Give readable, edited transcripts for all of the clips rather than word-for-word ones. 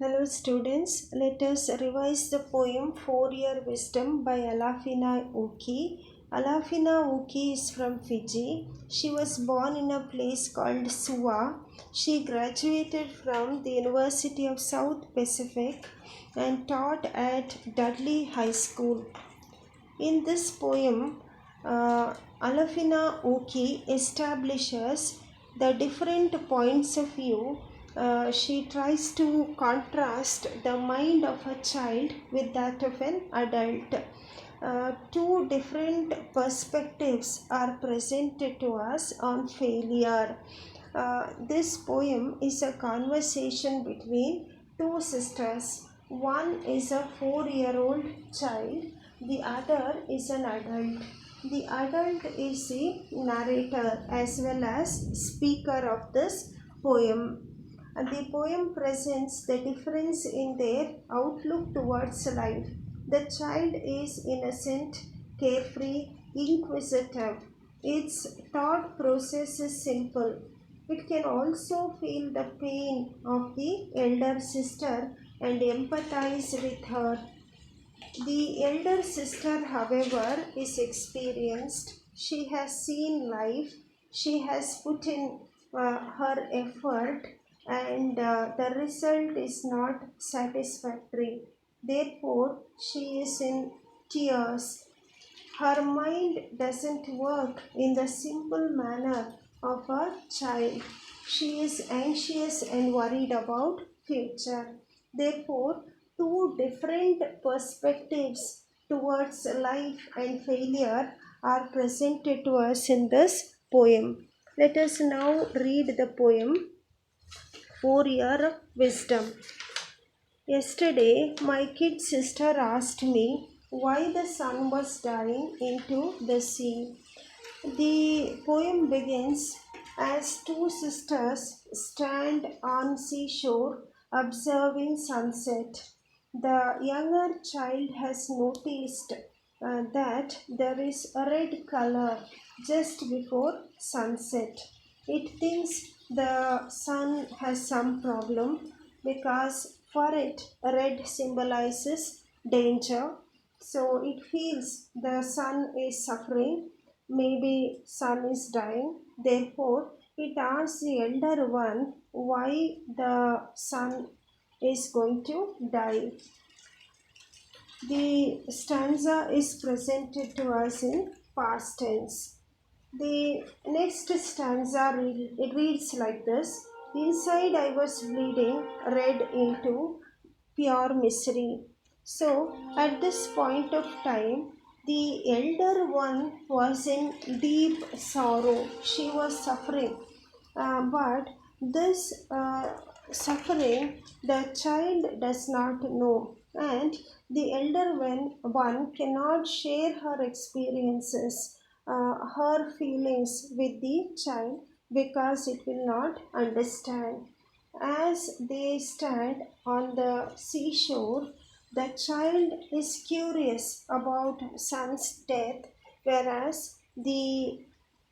Hello students, let us revise the poem Four-Year Wisdom by Alafina Uki. Alafina Uki is from Fiji. She was born in a place called Suwa. She graduated from the University of South Pacific and taught at Dudley High School. In this poem, Alafina Uki establishes the different points of view. She tries to contrast the mind of a child with that of an adult. Two different perspectives are presented to us on failure. This poem is a conversation between two sisters. One is a 4-year-old child, the other is an adult. The adult is the narrator as well as speaker of this poem. And the poem presents the difference in their outlook towards life. The child is innocent, carefree, inquisitive. Its thought process is simple. It can also feel the pain of the elder sister and empathize with her. The elder sister, however, is experienced. She has seen life, she has put in her effort, and the result is not satisfactory. Therefore, she is in tears. Her mind doesn't work in the simple manner of a child. She is anxious and worried about future. Therefore, two different perspectives towards life and failure are presented to us in this poem. Let us now read the poem Four-Year Wisdom. Yesterday, my kid sister asked me why the sun was dying into the sea. The poem begins as two sisters stand on seashore observing sunset. The younger child has noticed that there is a red color just before sunset. It thinks the sun has some problem because for it red symbolizes danger. So it feels the sun is suffering, maybe sun is dying. Therefore, it asks the elder one why the sun is going to die. The stanza is presented to us in past tense. The next stanza it reads like this: Inside I was bleeding red into pure misery. So, at this point of time, the elder one was in deep sorrow. She was suffering. But this suffering the child does not know, and the elder one cannot share her experiences, her feelings with the child because it will not understand. As they stand on the seashore, the child is curious about son's death, whereas the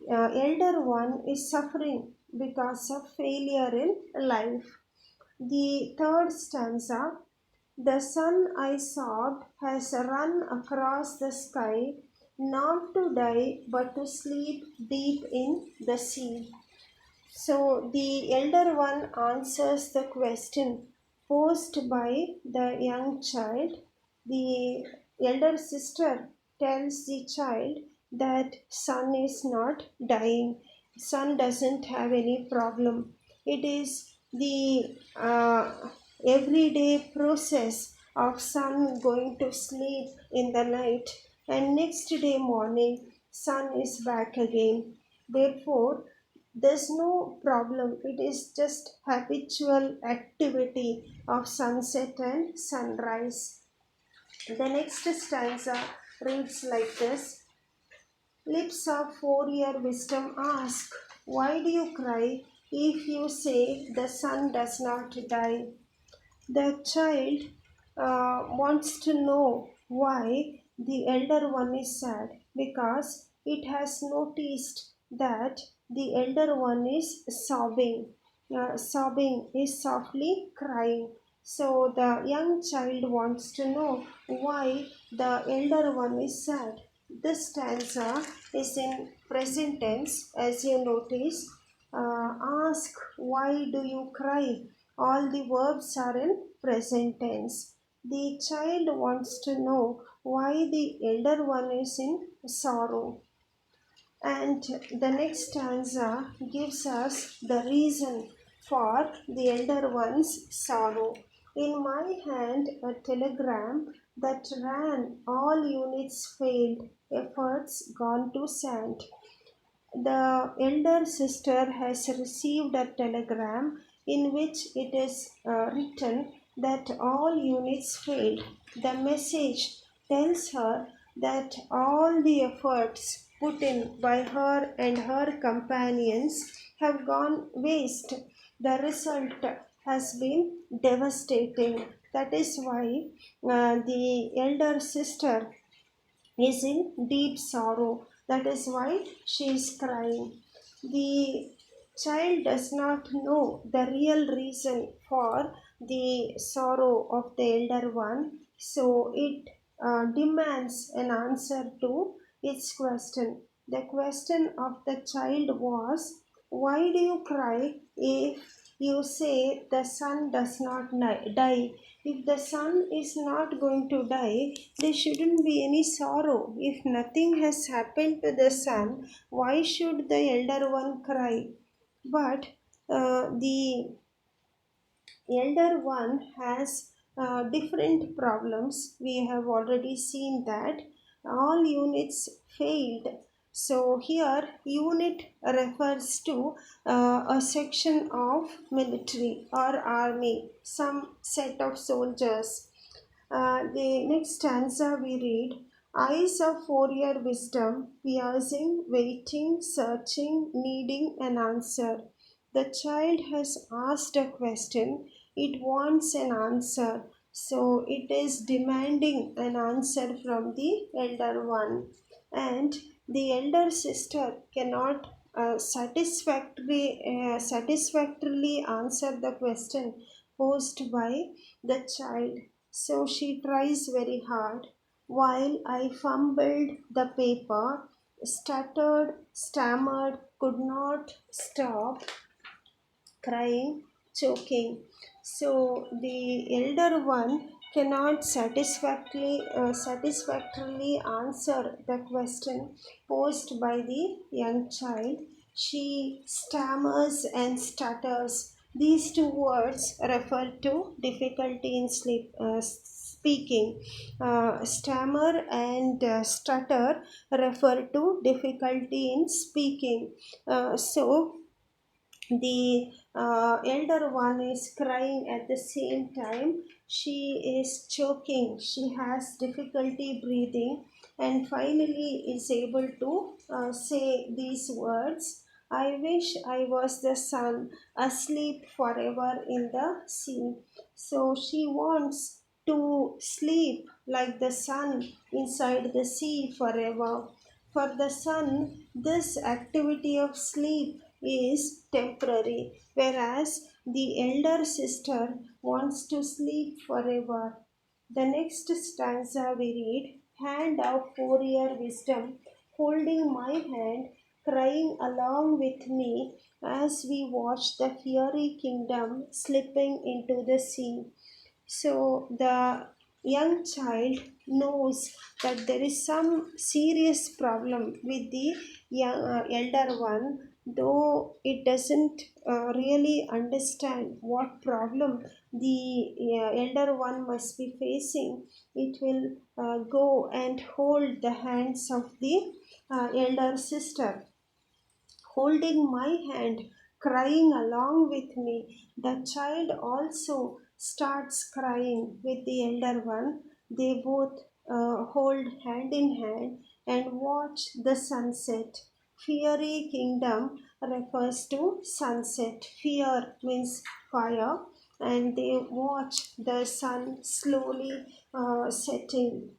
elder one is suffering because of failure in life. The third stanza: The sun I sobbed has run across the sky, not to die but to sleep deep in the sea. So the elder one answers the question posed by the young child. The elder sister tells the child that son is not dying, son doesn't have any problem. It is the everyday process of son going to sleep in the night, and next day morning sun is back again. Therefore, there's no problem. It is just habitual activity of sunset and sunrise. The next stanza reads like this: Lips of 4-year wisdom ask, why do you cry if you say the sun does not die? The child wants to know why the elder one is sad because it has noticed that the elder one is sobbing. Sobbing is softly crying. So the young child wants to know why the elder one is sad. This stanza is in present tense, as you notice. Ask, why do you cry? All the verbs are in present tense. The child wants to know why the elder one is in sorrow. And the next stanza gives us the reason for the elder one's sorrow. In my hand, a telegram that ran, all units failed, efforts gone to sand. The elder sister has received a telegram in which it is written that all units failed. The message tells her that all the efforts put in by her and her companions have gone waste. The result has been devastating. That is why the elder sister is in deep sorrow. That is why she is crying. The child does not know the real reason for the sorrow of the elder one, so it demands an answer to its question. The question of the child was, why do you cry if you say the sun does not die? If the sun is not going to die, there shouldn't be any sorrow. If nothing has happened to the sun, why should the elder one cry? But the elder one has different problems. We have already seen that all units failed. So here unit refers to a section of military or army, some set of soldiers. The next stanza we read, eyes of 4 year wisdom, piercing, waiting, searching, needing an answer. The child has asked a question, it wants an answer, so it is demanding an answer from the elder one. And the elder sister cannot satisfactorily answer the question posed by the child, so she tries very hard. While I fumbled the paper, stuttered, stammered, could not stop crying, choking. So the elder one cannot satisfactorily answer the question posed by the young child. She stammers and stutters. These two words refer to difficulty in speaking. Stammer and stutter refer to difficulty in speaking. So the elder one is crying at the same time. She is choking. She has difficulty breathing and finally is able to say these words, I wish I was the sun, asleep forever in the sea. So she wants to sleep like the sun inside the sea forever. For the sun, this activity of sleep is temporary, whereas the elder sister wants to sleep forever. The next stanza we read, hand of 4 year wisdom, holding my hand, crying along with me as we watch the fiery kingdom slipping into the sea. So the young child knows that there is some serious problem with the elder one, though it doesn't really understand what problem the elder one must be facing. It will go and hold the hands of the elder sister, holding my hand, crying along with me. The child also starts crying with the elder one. They both hold hand in hand and watch the sunset. Fiery kingdom refers to sunset. Fear means fire, and they watch the sun slowly setting.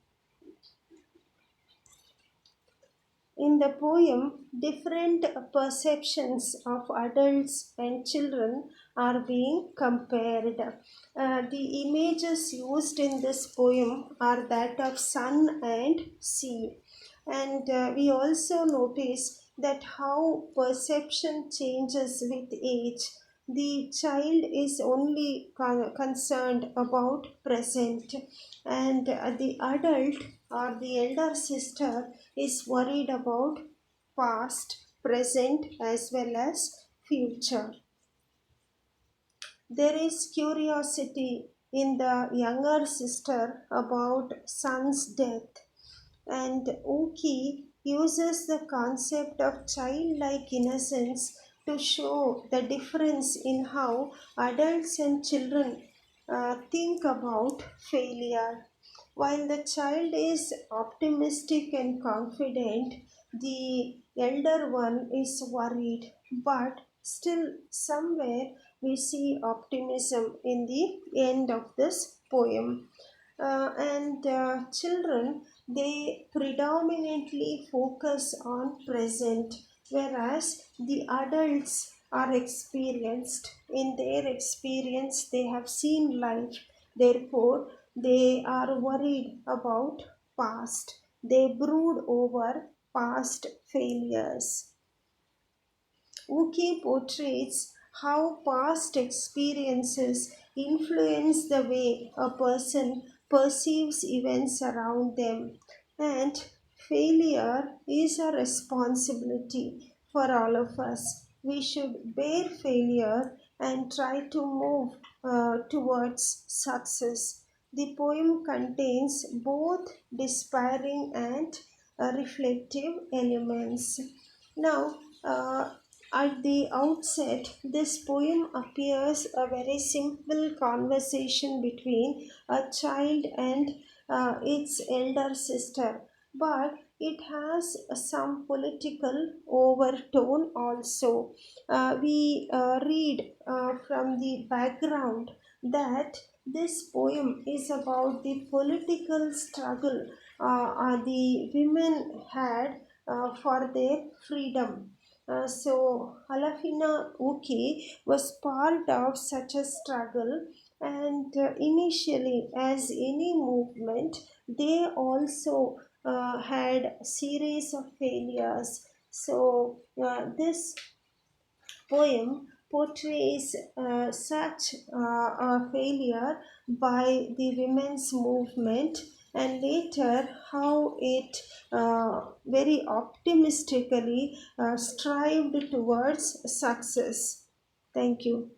In the poem, different perceptions of adults and children are being compared. The images used in this poem are that of sun and sea. And we also notice that how perception changes with age. The child is only concerned about present, and the adult or the elder sister is worried about past, present, as well as future. There is curiosity in the younger sister about son's death, and Uki uses the concept of childlike innocence to show the difference in how adults and children think about failure. While the child is optimistic and confident, the elder one is worried, but still, somewhere we see optimism in the end of this poem. And children, they predominantly focus on present, whereas the adults are experienced. In their experience, they have seen life, therefore they are worried about past. They brood over past failures. Uki portrays how past experiences influence the way a person perceives events around them, and failure is a responsibility for all of us. We should bear failure and try to move towards success. The poem contains both despairing and reflective elements. Now, at the outset, this poem appears a very simple conversation between a child and its elder sister, but it has some political overtone also. We read from the background that this poem is about the political struggle the women had for their freedom. So Alafina Uki was part of such a struggle, and initially, as any movement, they also had series of failures. So this poem portrays such a failure by the women's movement, and later how it very optimistically strived towards success. Thank you.